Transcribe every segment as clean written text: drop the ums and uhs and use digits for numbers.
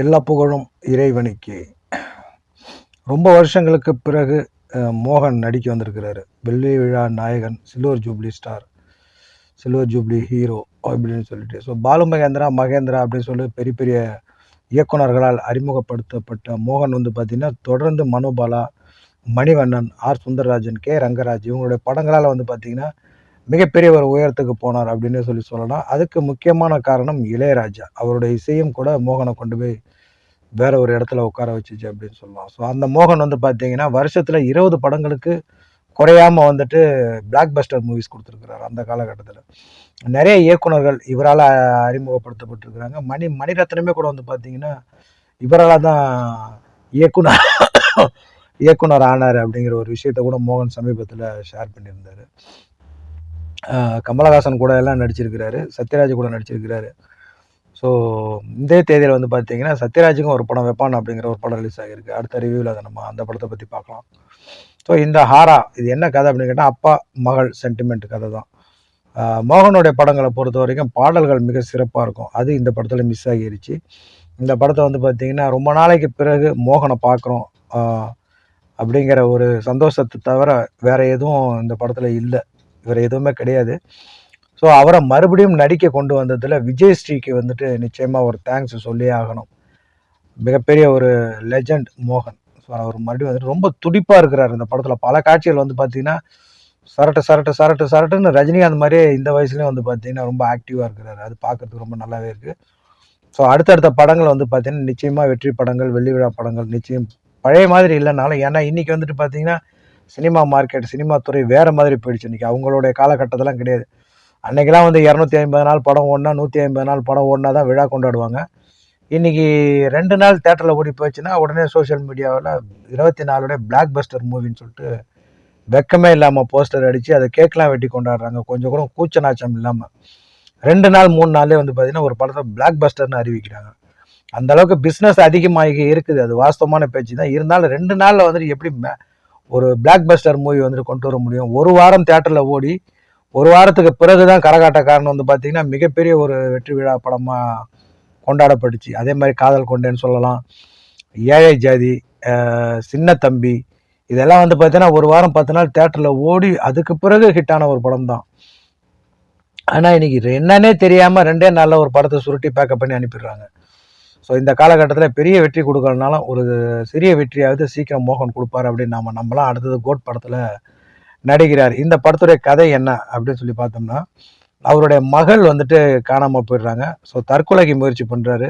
எல்லா புகழும் இறைவனுக்கு. ரொம்ப வருஷங்களுக்கு பிறகு மோகன் நடிக்க வந்திருக்கிறாரு. வெள்ளி விழா நாயகன், silver jubilee star, silver jubilee hero அப்படின்னு சொல்லிட்டு. ஸோ பாலு மகேந்திரா அப்படின்னு சொல்லி பெரிய பெரிய இயக்குனர்களால் அறிமுகப்படுத்தப்பட்ட மோகன் வந்து பார்த்திங்கன்னா, தொடர்ந்து மனோபாலா, மணிவண்ணன், ஆர் சுந்தரராஜன், கே ரங்கராஜ் இவங்களுடைய படங்களால் வந்து பார்த்திங்கன்னா மிகப்பெரிய ஒரு உயரத்துக்கு போனார் அப்படின்னு சொல்லலாம். அதுக்கு முக்கியமான காரணம் இளையராஜா. அவருடைய இசையும் கூட மோகனை கொண்டு போய் வேற ஒரு இடத்துல உட்கார வச்சுச்சு அப்படின்னு சொல்லலாம். ஸோ அந்த மோகன் வந்து பார்த்தீங்கன்னா வருஷத்தில் 20 படங்களுக்கு குறையாமல் வந்துட்டு பிளாக் பஸ்டர் மூவிஸ் கொடுத்துருக்குறாரு. அந்த காலகட்டத்தில் நிறைய இயக்குனர்கள் இவரால் அறிமுகப்படுத்தப்பட்டிருக்கிறாங்க. மணிரத்னமே கூட வந்து பார்த்தீங்கன்னா இவரால் தான் இயக்குனர் இயக்குனர் ஆனார் அப்படிங்கிற ஒரு விஷயத்த கூட மோகன் சமீபத்தில் ஷேர் பண்ணியிருந்தார். கமலஹாசன் கூட எல்லாம் நடிச்சிருக்கிறாரு, சத்யராஜ் கூட நடிச்சிருக்கிறாரு. ஸோ இந்த தேதியில் வந்து பார்த்தீங்கன்னா சத்யராஜுக்கும் ஒரு படம் வைப்பான் அப்படிங்கிற ஒரு படம் ரிலீஸ் ஆகிருக்கு. அடுத்த ரிவ்யூவில் அதை நம்ம அந்த படத்தை பற்றி பார்க்கலாம். ஸோ இந்த ஹாரா இது என்ன கதை அப்படின்னு கேட்டால் அப்பா மகள் சென்டிமெண்ட் கதை தான். மோகனுடைய படங்களை பொறுத்த வரைக்கும் பாடல்கள் மிக சிறப்பாக இருக்கும். அது இந்த படத்தில் மிஸ் ஆகிருச்சு. இந்த படத்தை வந்து பார்த்தீங்கன்னா ரொம்ப நாளைக்கு பிறகு மோகனை பார்க்குறோம் அப்படிங்கிற ஒரு சந்தோஷத்தை தவிர வேற எதுவும் இந்த படத்தில் இல்லை. இவர் எதுவுமே கிடையாது. ஸோ அவரை மறுபடியும் நடிக்க கொண்டு வந்ததில் விஜய் ஸ்ரீக்கு வந்துட்டு நிச்சயமாக ஒரு தேங்க்ஸ் சொல்லியே ஆகணும். மிகப்பெரிய ஒரு லெஜண்ட் மோகன். ஸோ அவர் மறுபடியும் வந்துட்டு ரொம்ப துடிப்பாக இருக்கிறார் இந்த படத்தில். பல காட்சிகள் வந்து பார்த்தீங்கன்னா சரட்டுன்னு ரஜினிகாந்த் மாதிரியே இந்த வயசுலேயும் வந்து பார்த்தீங்கன்னா ரொம்ப ஆக்டிவாக இருக்கிறாரு. அது பார்க்கறதுக்கு ரொம்ப நல்லாவே இருக்குது. ஸோ அடுத்தடுத்த படங்கள் வந்து பார்த்தீங்கன்னா நிச்சயமாக வெற்றி படங்கள், வெள்ளி விழா படங்கள் நிச்சயம் பழைய மாதிரி இல்லைனாலும், ஏன்னா இன்றைக்கி வந்துட்டு பார்த்தீங்கன்னா சினிமா மார்க்கெட், சினிமா துறை வேறு மாதிரி போயிடுச்சு. இன்றைக்கி அவங்களுடைய காலகட்டத்தெல்லாம் கிடையாது. அன்றைக்கெல்லாம் வந்து 250 நாள் படம் ஓடினா 150 நாள் படம் ஓடினா தான் விழா கொண்டாடுவாங்க. இன்றைக்கி 2 நாள் தேட்டரில் ஓடி போயிடுச்சுன்னா உடனே சோஷியல் மீடியாவில் 24 பிளாக் பஸ்டர் மூவின்னு சொல்லிட்டு வெக்கமே இல்லாமல் போஸ்டர் அடித்து அதை கேட்கலாம் வெட்டி கொண்டாடுறாங்க. கொஞ்சம் கூட கூச்ச நாச்சம் இல்லாமல் 2 நாள் 3 நாளே வந்து பார்த்திங்கன்னா ஒரு படத்தை பிளாக் பஸ்டர்னு அறிவிக்கிறாங்க. அந்த அளவுக்கு பிஸ்னஸ் அதிகமாகி இருக்குது. அது வாஸ்தவமான பேச்சு தான். இருந்தாலும் 2 நாளில் வந்துட்டு எப்படி ஒரு பிளாக் பஸ்டர் மூவி வந்துட்டு கொண்டு வர முடியும்? ஒரு வாரம் தேட்டரில் ஓடி ஒரு வாரத்துக்கு பிறகு தான் கரகாட்டக்காரன் வந்து பார்த்தீங்கன்னா மிகப்பெரிய ஒரு வெற்றி விழா படமாக கொண்டாடப்பட்டுச்சு. அதே மாதிரி காதல் கொண்டேன்னு சொல்லலாம், ஏழை ஜாதி, சின்ன தம்பி, இதெல்லாம் வந்து பார்த்தீங்கன்னா ஒரு வாரம் 10 நாள் தேட்டரில் ஓடி அதுக்கு பிறகு ஹிட்டான ஒரு படம் தான். ஆனால் இன்னைக்கு என்னன்னே தெரியாமல் 2 நாளில் ஒரு படத்தை சுருட்டி பேக்கப் பண்ணி அனுப்பிடுறாங்க. ஸோ இந்த காலகட்டத்தில் பெரிய வெற்றி கொடுக்கறதுனாலும் ஒரு சிறிய வெற்றியாவது சீக்கிரம் மோகன் கொடுப்பார் அப்படின்னு நாம் நம்பலாம். அடுத்தது கோட் படத்தில் நடிக்கிறார். இந்த படத்துடைய கதை என்ன அப்படின்னு சொல்லி பார்த்தோம்னா, அவருடைய மகள் வந்துட்டு காணாமல் போயிடுறாங்க. ஸோ தற்கொலைக்கு முயற்சி பண்ணுறாரு.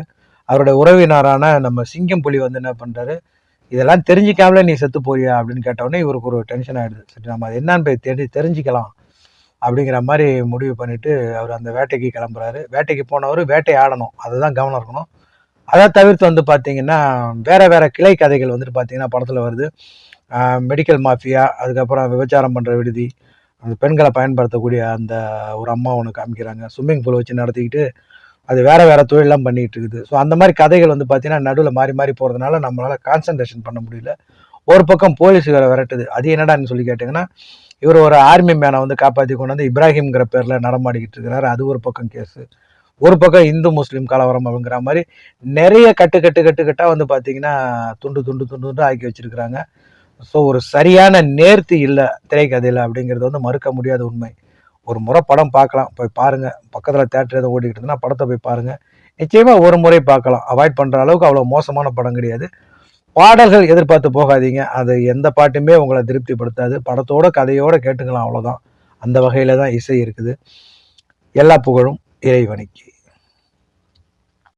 அவருடைய உறவினரான நம்ம சிங்கம் புலி வந்து என்ன பண்ணுறாரு, இதெல்லாம் தெரிஞ்சிக்காமலே நீ செத்து போறியா அப்படின்னு கேட்டவுடனே இவருக்கு ஒரு டென்ஷன் ஆகிடுது. சரி நம்ம அது என்னன்னு போய் தெரிஞ்சிக்கலாம் அப்படிங்கிற மாதிரி முடிவு பண்ணிவிட்டு அவர் அந்த வேட்டைக்கு கிளம்புறாரு. வேட்டைக்கு போனவர் வேட்டை ஆடணும், அதுதான் கவனம் இருக்கணும். அதை தவிர்த்து வந்து பார்த்தீங்கன்னா வேறு கிளை கதைகள் வந்துட்டு பார்த்தீங்கன்னா படத்தில் வருது. மெடிக்கல் மாஃபியா, அதுக்கப்புறம் விபச்சாரம் பண்ணுற விடுதி, அந்த பெண்களை பயன்படுத்தக்கூடிய அந்த ஒரு அம்மா ஒன்று காமிக்கிறாங்க. ஸ்விம்மிங் பூல் வச்சு நடத்திக்கிட்டு அது வேறு தொழிலெலாம் பண்ணிகிட்டு இருக்குது. ஸோ அந்த மாதிரி கதைகள் வந்து பார்த்தீங்கன்னா நடுவில் மாறி போகிறதுனால நம்மளால் கான்சன்ட்ரேஷன் பண்ண முடியல. ஒரு பக்கம் போலீஸ் வேறு விரட்டுது. அது என்னடான்னு சொல்லி கேட்டிங்கன்னா, இவர் ஒரு ஆர்மி மேனை வந்து காப்பாற்றி கொண்டு வந்து இப்ராஹிம்ங்கிற பேரில் நடமாடிக்கிட்டு இருக்கிறாரு. அது ஒரு பக்கம் கேஸு. ஒரு பக்கம் இந்து முஸ்லீம் கலவரம் அப்படிங்கிற மாதிரி நிறைய கட்டாக வந்து பார்த்தீங்கன்னா துண்டு ஆக்கி வச்சிருக்கிறாங்க. ஸோ ஒரு சரியான நேர்த்தி இல்லை திரைக்கதையில் அப்படிங்கிறது வந்து மறுக்க முடியாத உண்மை. ஒரு முறை படம் பார்க்கலாம், போய் பாருங்கள். பக்கத்தில் தேட்டர் எதுவும் ஓடிக்கிட்டு இருந்ததுன்னா படத்தை போய் பாருங்கள். நிச்சயமாக ஒரு முறை பார்க்கலாம். அவாய்ட் பண்ணுற அளவுக்கு அவ்வளோ மோசமான படம் கிடையாது. பாடல்கள் எதிர்பார்த்து போகாதீங்க. அது எந்த பாட்டுமே உங்களை திருப்திப்படுத்தாது. படத்தோட கதையோடு கேட்டுக்கலாம், அவ்வளோதான். அந்த வகையில் தான் இசை இருக்குது. எல்லா புகழும் இறைவனுக்கு.